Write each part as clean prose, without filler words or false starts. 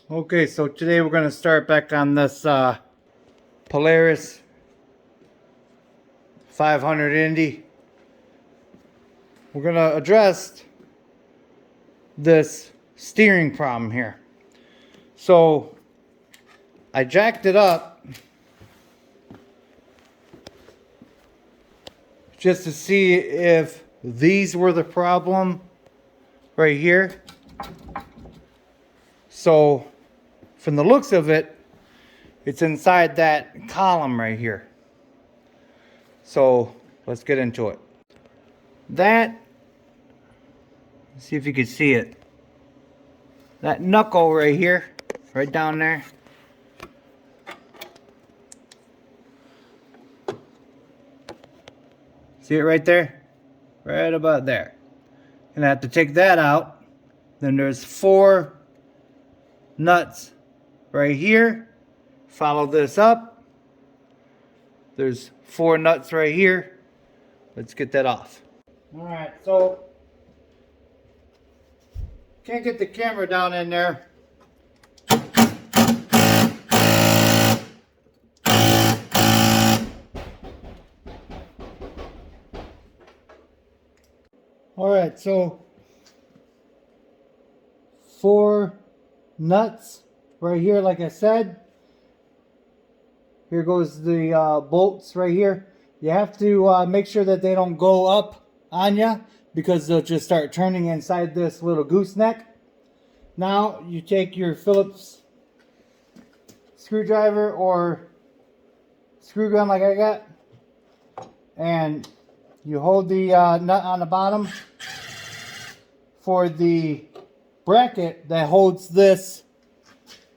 Okay, so today we're going to start back on this Polaris 500 Indy. We're going to address this steering problem here. So I jacked it up just to see if these were the problem right here. So from the looks of it, it's inside that column right here. So let's get into it. Let's see if you can see it. That knuckle right here, right down there. See it right there? Right about there. And I have to take that out. Then there's 4 nuts right here. Follow this up. There's 4 nuts right here. Let's get that off. Alright, so can't get the camera down in there. Alright, so 4 nuts right here, like I said. Here goes the bolts right here. You have to make sure that they don't go up on you, because they'll just start turning inside this little gooseneck. Now you take your Phillips screwdriver or screw gun like I got, and you hold the nut on the bottom for the bracket that holds this.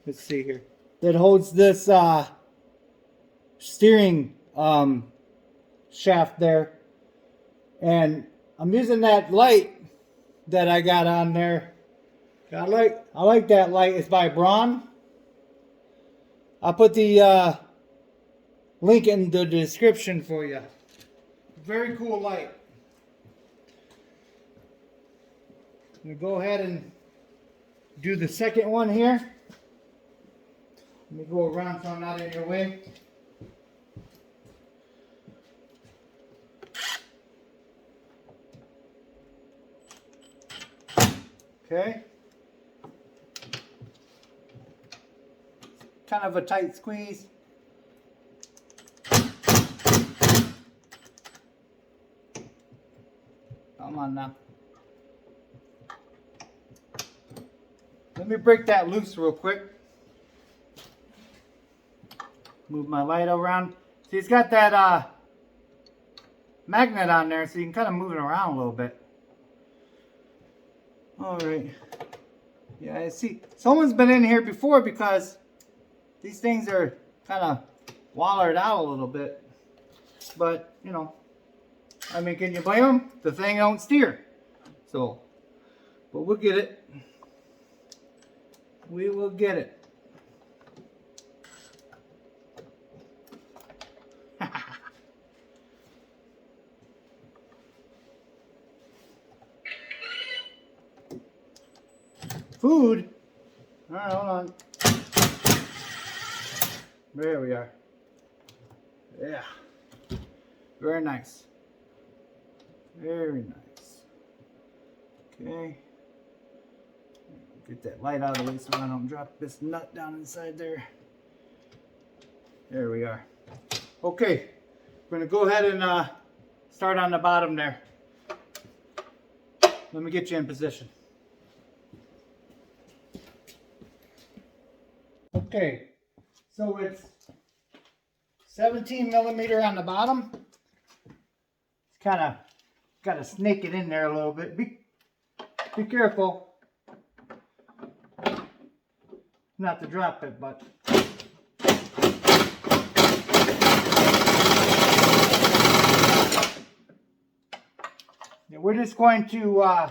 Let's see here. That holds this steering shaft there. And I'm using that light that I got on there. I like that light. It's by Braun. I'll put the link in the description for you. Very cool light. I'm going to go ahead and do the second one here. Let me go around so I'm not in your way. Okay. Kind of a tight squeeze. Come on now. Let me break that loose real quick. Move my light around. See, it's got that magnet on there, so you can kind of move it around a little bit. Alright. Yeah, I see. Someone's been in here before because these things are kind of wallowed out a little bit. But, you know, I mean, can you blame them? The thing don't steer. So, but we'll get it. We will get it. Food? Alright, hold on. There we are. Yeah. Very nice. Very nice. Okay. Get that light out of the way so I don't drop this nut down inside there. There we are. Okay. We're going to go ahead and start on the bottom there. Let me get you in position. Okay, so it's 17 millimeter on the bottom. It's kind of got to snake it in there a little bit. Be careful not to drop it, but yeah, we're just going to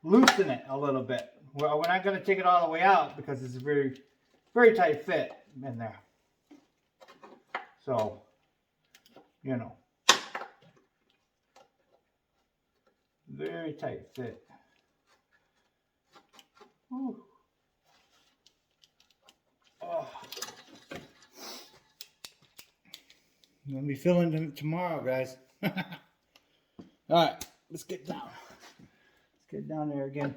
loosen it a little bit. Well, we're not going to take it all the way out because it's a very tight fit in there. So, you know, very tight fit. Whew. Oh. I'm gonna be filling them tomorrow, guys. All right, let's get down. Let's get down there again.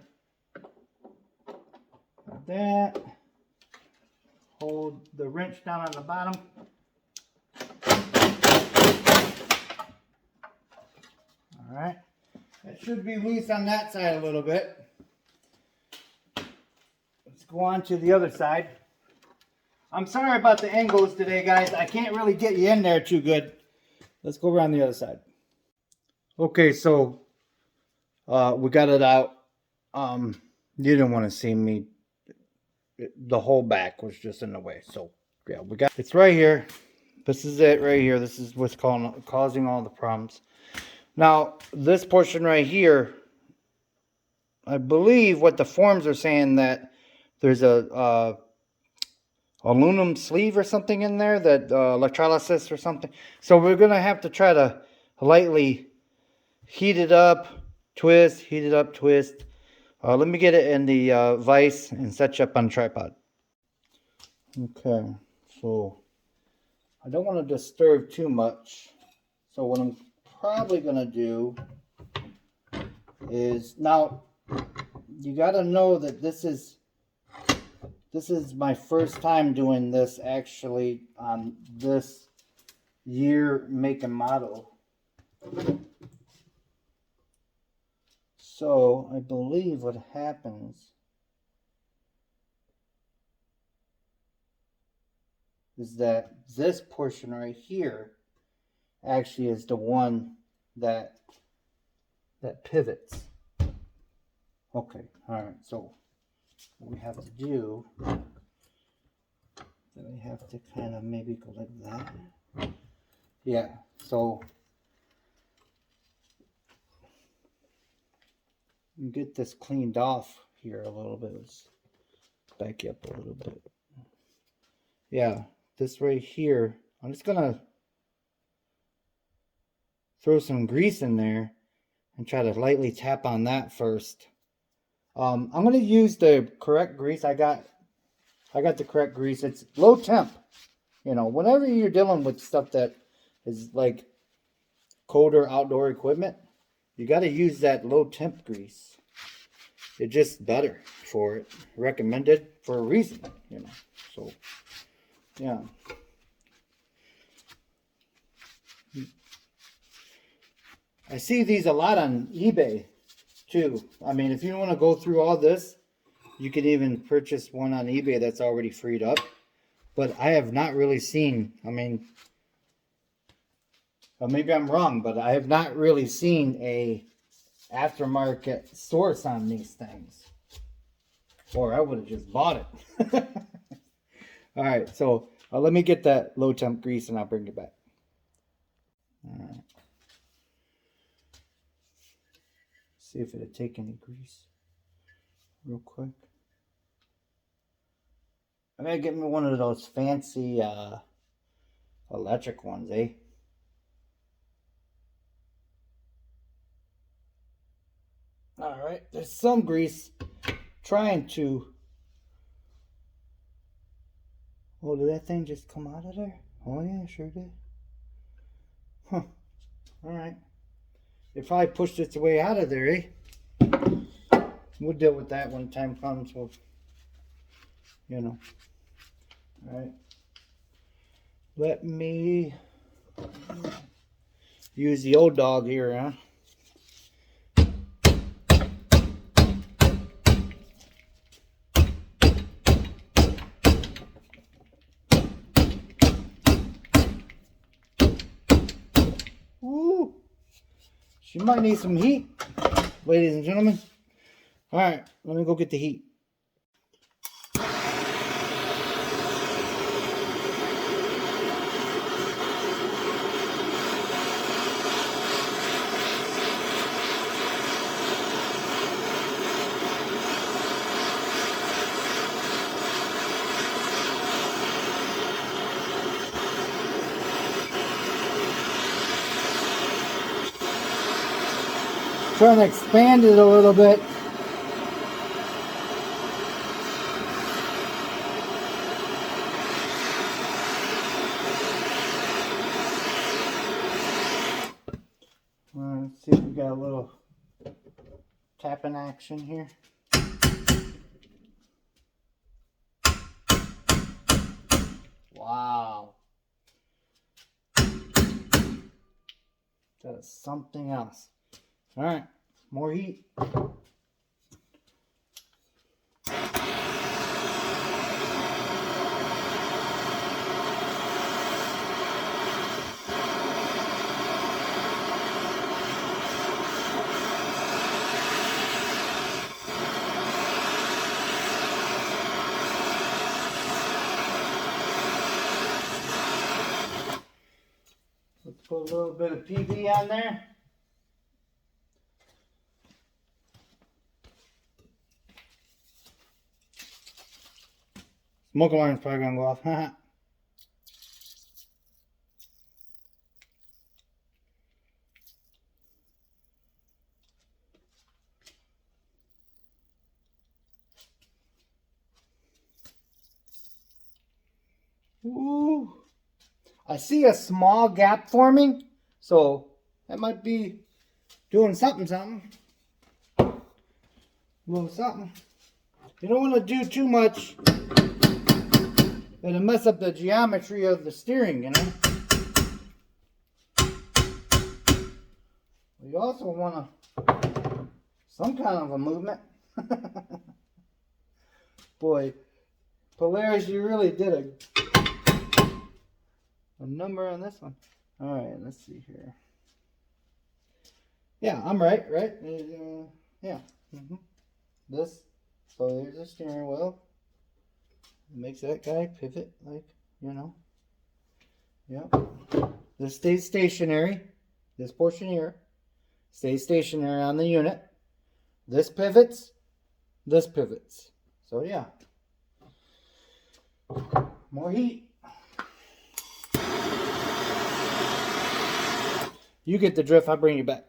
Like that. Hold the wrench down on the bottom. All right. It should be loose on that side a little bit. Let's go on to the other side. I'm sorry about the angles today, guys. I can't really get you in there too good. Let's go around the other side. Okay, so we got it out. You didn't want to see me. The whole back was just in the way. So yeah, we got it's right here. This is it right here. This is what's causing all the problems. Now, this portion right here, I believe what the forms are saying that there's a aluminum sleeve or something in there, that electrolysis or something. So we're gonna have to try to lightly heat it up, twist, heat it up, twist. Let me get it in the vise and set you up on tripod. Okay, so I don't want to disturb too much. So what I'm probably gonna do is, now you gotta know that this is my first time doing this actually on this year, make, and model. So I believe what happens is that this portion right here actually is the one that pivots. Okay, all right, so what we have to do, then we have to kind of maybe go like that. Yeah, so get this cleaned off here a little bit. Let's back you up a little bit. Yeah, this right here, I'm just gonna throw some grease in there and try to lightly tap on that first. I'm gonna use the correct grease. I got the correct grease. It's low temp. You know, whenever you're dealing with stuff that is like colder outdoor equipment, you got to use that low temp grease. It's just better for it. Recommended for a reason, you know. So, yeah. I see these a lot on eBay too. I mean, if you want to go through all this, you can even purchase one on eBay that's already freed up. But I have not really seen, I mean, well, maybe I'm wrong, but I have not really seen a aftermarket source on these things. Or I would have just bought it. All right, so let me get that low temp grease and I'll bring it back. All right. See if it'll take any grease real quick. I gotta get me one of those fancy electric ones, eh? All right, there's some grease trying to. Oh, did that thing just come out of there? Oh yeah, sure did. Huh. All right. It probably pushed its way out of there, eh? We'll deal with that when time comes. We'll, you know. All right. Let me use the old dog here, huh? Woo! She might need some heat, ladies and gentlemen. All right, let me go get the heat. Trying to expand it a little bit. got a little tapping action here. Wow. That's something else. All right, more heat. Let's put a little bit of PV on there. Smoke alarm's probably gonna go off. Ooh. I see a small gap forming, so that might be doing something. A little something. You don't want to do too much. It'll mess up the geometry of the steering, you know. You also want some kind of a movement. Boy, Polaris, you really did a number on this one. All right, let's see here. Yeah, I'm right? Yeah. This. So there's the steering wheel. It makes that guy pivot, like, you know. Yep. This stays stationary. This portion here stays stationary on the unit. This pivots. This pivots. So yeah. More heat. You get the drift, I'll bring you back.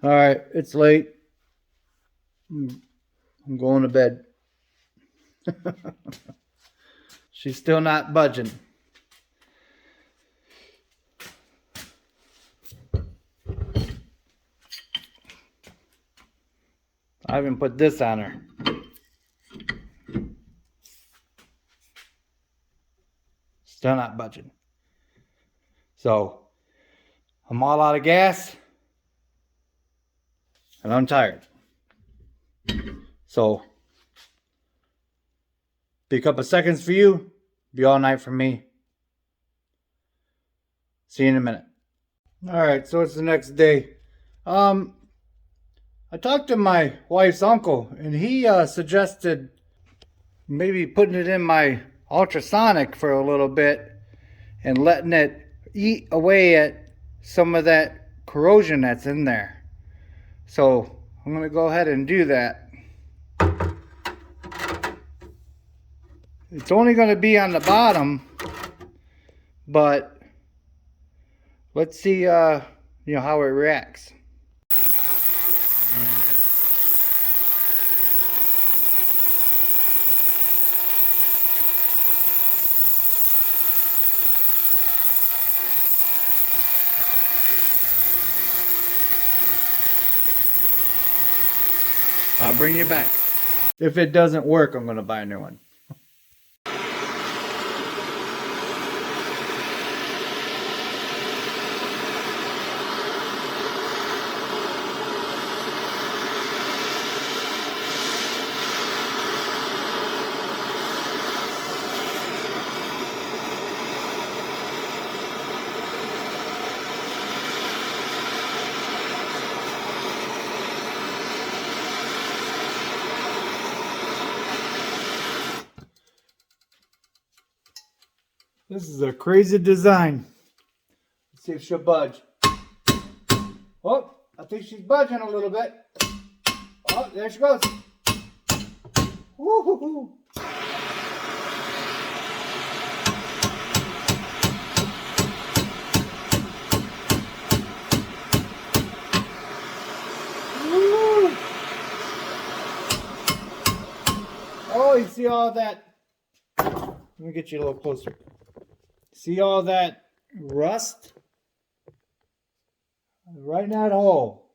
Alright, it's late. I'm going to bed. She's still not budging. I even put this on her. Still not budging. So, I'm all out of gas. And I'm tired. So, be a couple seconds for you. Be all night for me. See you in a minute. Alright, so it's the next day. I talked to my wife's uncle, and he suggested maybe putting it in my ultrasonic for a little bit and letting it eat away at some of that corrosion that's in there. So I'm going to go ahead and do that. It's only going to be on the bottom, but let's see how it reacts. I'll bring you back. If it doesn't work, I'm going to buy a new one. This is a crazy design. Let's see if she'll budge. Oh, I think she's budging a little bit. Oh, there she goes. Woo-hoo-hoo. Woo. Oh, you see all that? Let me get you a little closer. See all that rust right in that hole.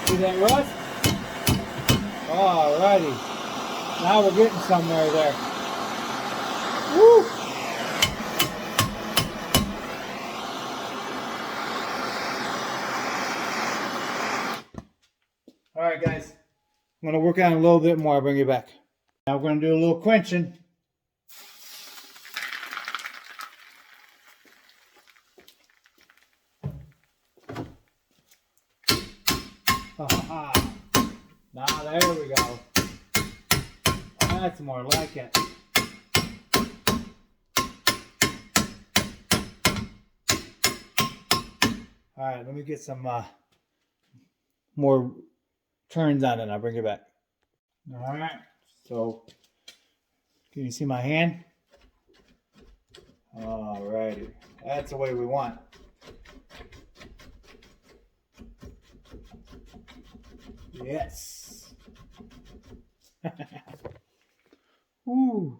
See that rust? Alrighty. Now we're getting somewhere there. Woo! Alright guys, I'm going to work on it a little bit more. I'll bring you back. Now we're going to do a little quenching. Now there we go. That's more like it. Alright, let me get some more turns on it. I'll bring it back. Alright, so can you see my hand? Alrighty, that's the way we want. Yes. Ooh,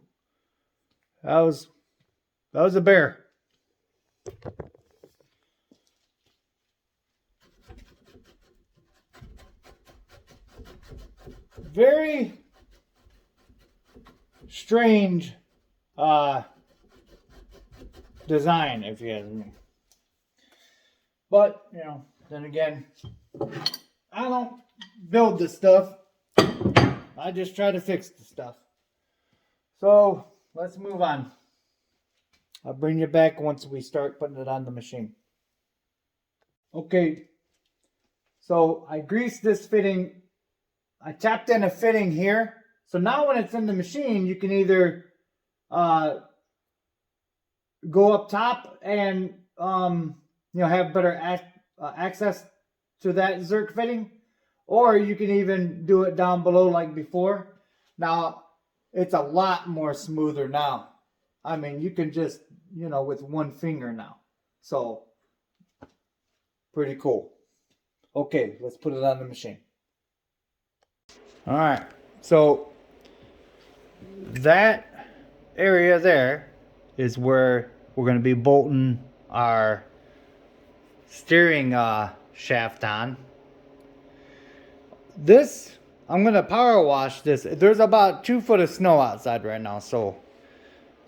that was a bear. Very strange design, if you ask me. But, you know, then again, I don't build the stuff. I just try to fix the stuff. So, let's move on. I'll bring you back once we start putting it on the machine. Okay, so I greased this fitting. I tapped in a fitting here. So now when it's in the machine, you can either go up top and have better access to that Zerk fitting, or you can even do it down below like before. Now it's a lot more smoother now. I mean, you can just with one finger now. So pretty cool. Okay, let's put it on the machine. All right, so that area there is where we're going to be bolting our steering shaft on. This, I'm going to power wash this. There's about 2 foot of snow outside right now, so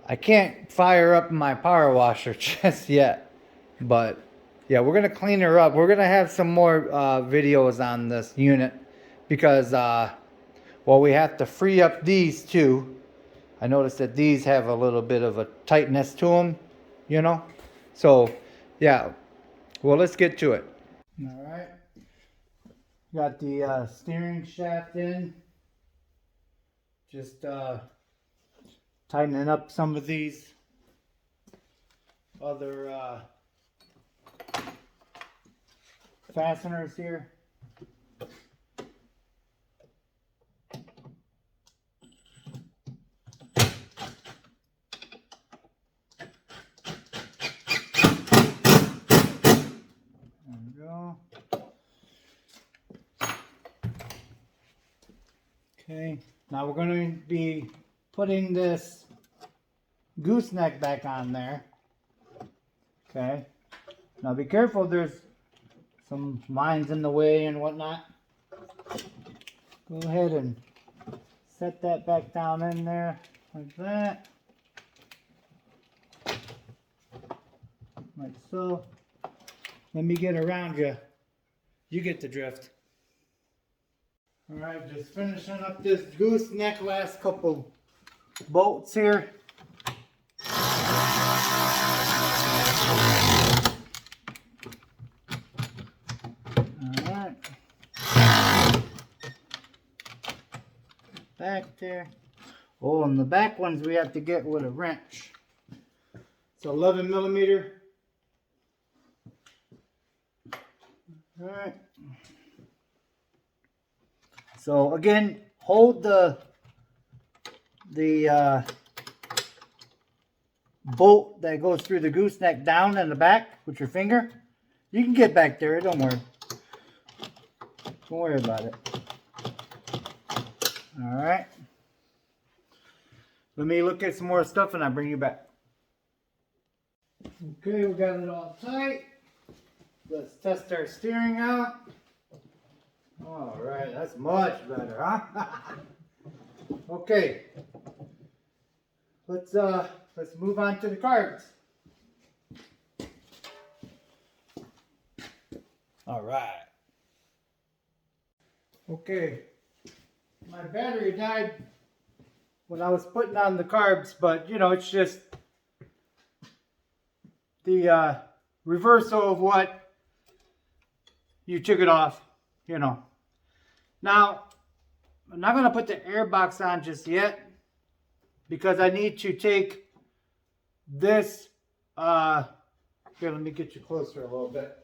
I can't fire up my power washer just yet. But yeah, we're going to clean her up. We're going to have some more videos on this unit because well, we have to free up these too. I noticed that these have a little bit of a tightness to them, So, yeah. Well, let's get to it. All right. Got the steering shaft in. Just tightening up some of these other fasteners here. Okay, now we're going to be putting this gooseneck back on there. Okay, now be careful, there's some lines in the way and whatnot. Go ahead and set that back down in there like that. Like so. Let me get around you. You get the drift. Alright, just finishing up this gooseneck, last couple bolts here. Alright. Back there. Oh, and the back ones we have to get with a wrench. It's 11 millimeter. Alright. So again, hold the bolt that goes through the gooseneck down in the back with your finger. You can get back there, don't worry. Don't worry about it. Alright. Let me look at some more stuff and I'll bring you back. Okay, we got it all tight. Let's test our steering out. All right, that's much better, huh? Okay. Let's move on to the carbs. All right. Okay. My battery died when I was putting on the carbs, but you know, it's just the reversal of what you took it off, you know. Now, I'm not going to put the air box on just yet because I need to take this, here, let me get you closer a little bit.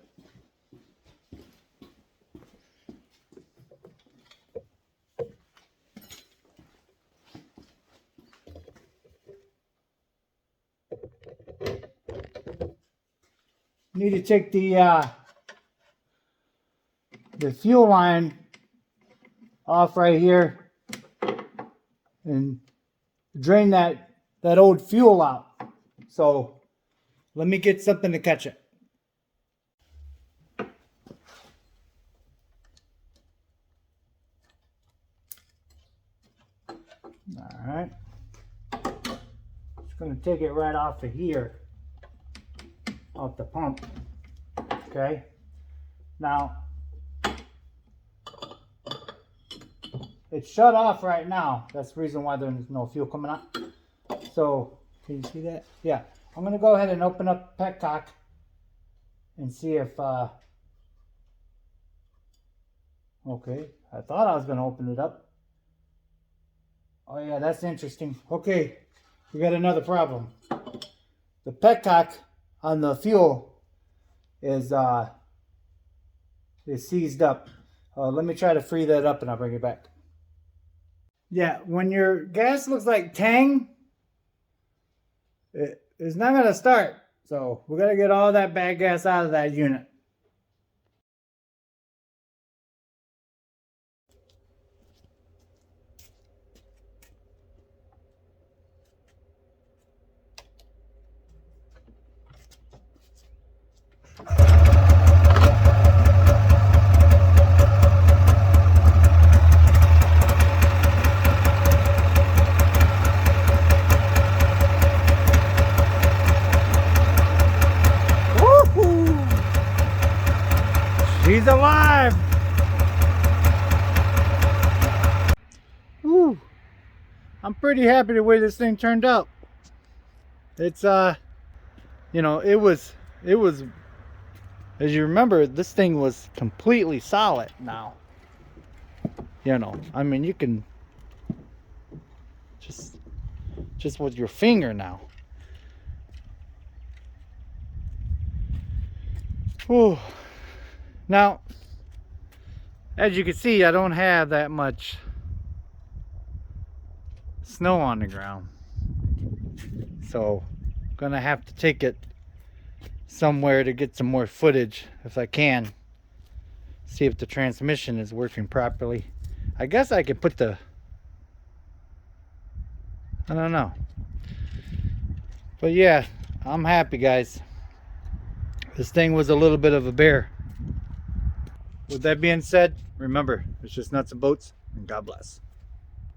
Need to take the fuel line off right here and drain that old fuel out. So let me get something to catch it. All right. Just going to take it right off of here. Off the pump. Okay. Now it's shut off right now. That's the reason why there's no fuel coming out. So can you see that? Yeah. I'm gonna go ahead and open up the petcock and see if okay. I thought I was gonna open it up. Oh yeah, that's interesting. Okay, we got another problem. The petcock on the fuel is seized up. Let me try to free that up and I'll bring it back. Yeah, when your gas looks like Tang, it's not going to start. So we're going to get all that bad gas out of that unit. He's alive! Woo! I'm pretty happy the way this thing turned out. It's you know, it was as you remember, this thing was completely solid now. You know, I mean, you can just with your finger now. Whew. Now, as you can see, I don't have that much snow on the ground. So, I'm gonna have to take it somewhere to get some more footage if I can. See if the transmission is working properly. I guess I could put the... I don't know. But yeah, I'm happy, guys. This thing was a little bit of a bear. With that being said, remember, it's just nuts and bolts, and God bless.